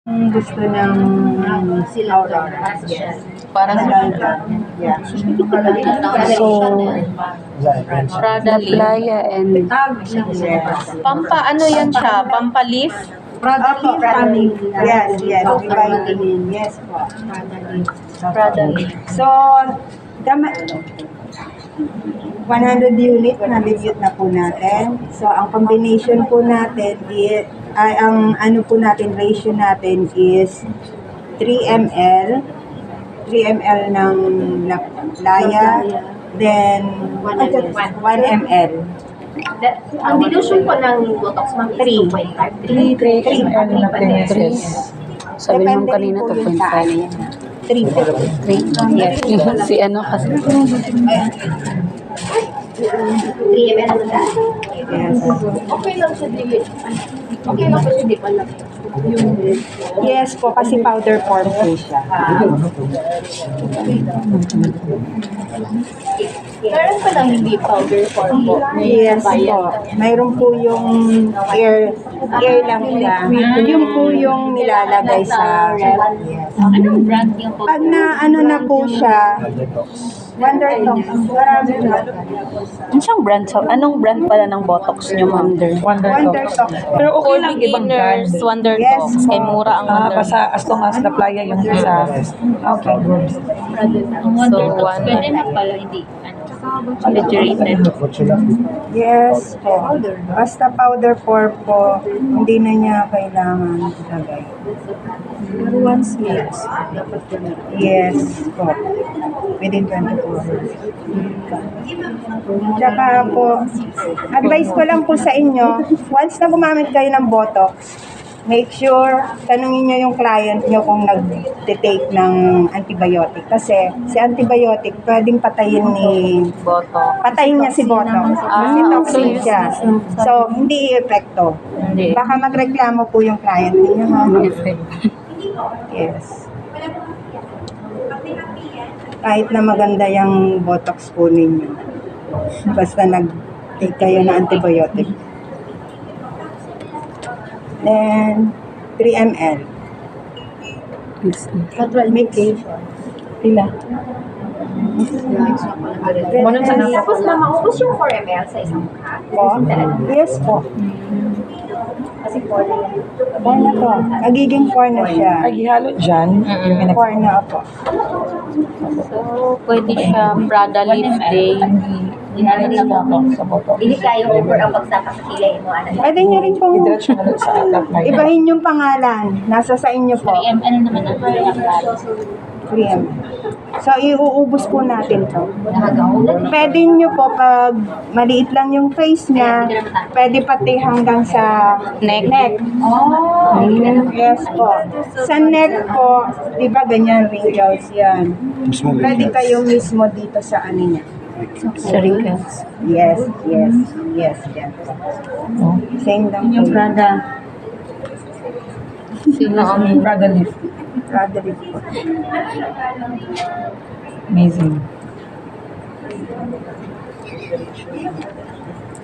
Gusto ng Aurora. Yes. Para sa Yeah. So, Prada La leaf. Playa and Yes. Pampa, ano yan siya? Pampa leaf? Opo, family. Yes, yes. Vitamin. Yes po. Prada leaf. So, dama, 100 unit na review na po natin. So, ang combination po natin ay ang ano po natin, ratio natin is 3 ml. 3 ml ng Laya, then 1 ml. Ang dilution po ng Botox, ma'am, is 2.5. 3 ml na 3. Sabi mo kanina po yun sa 2.5. ano yan. 3 po. 3. Yes. Si ano kasi. 3 ml na dahil. Yes. Okay lang siya, di okay lang po siya, di pala. Yes po, kasi powder form po siya. Meron pa lang hindi powder form po. Yes po. Mayroon po yung air lang siya. Yung po yung nilalagay sa yes. Anong brand yung po? Pag na ano na po siya, Wonder Talk, marami na. Anong brand pala ng Botox nyo, ma'am? Wonder Talk. Pero okay For lang ibang brand. beginners, Wonder Yes, Talks. Kay mura ang Wonder. Basta as long as the playa yung isa. Okay, good. So, Pwede na pala, hindi. Saturated. Yes po. Basta powder form po, hindi na niya kailangan ilagay. Pero once mix, dapat po na. Yes po. Within 24 hours. Tsaka po, advice ko lang po sa inyo, once na gumamit kayo ng Botox, make sure, tanungin nyo yung client nyo kung nag-take ng antibiotic. Kasi si antibiotic, pwedeng patayin Botox. patayin niya si Botox. Kasi toxic siya. So, hindi epekto. Hindi. Baka magreklamo po yung client niyo, ha? Yes. Kahit na maganda yung Botox po ninyo. Basta nag-take kayo na antibiotic. Then, 3 ml. Natural medication. Pila? Tapos na maubos yung 4 ml sa isang cup. Po? Yes po. Kasi 4 na yan. 4 na to. Nagiging 4 na siya. Ay, ihalo dyan. Yung 4 na po. So, pwede siya Prada leaf day. Ginamit na po. sa boto. Hindi kayo over ang pagsama sa kilay mo. Ano? Pwede nyo rin pong Diretso na sa playa. ibahin yung pangalan. Nasa sa inyo po. 3 ml naman ang kaya. 3 ml. So, iuubos po natin to. Nakagawin. Pwede nyo po pag maliit lang yung face niya, pwede pati hanggang sa neck. Oh. Yes po. Sa neck po, di ba ganyan wrinkles yan. Pwede kayo mismo dito sa ano niya. Sa wrinkles. Yes, yes, yes, yes. Same lang po. Prada. Sino ang Prada leaf. Prada rin po. Amazing.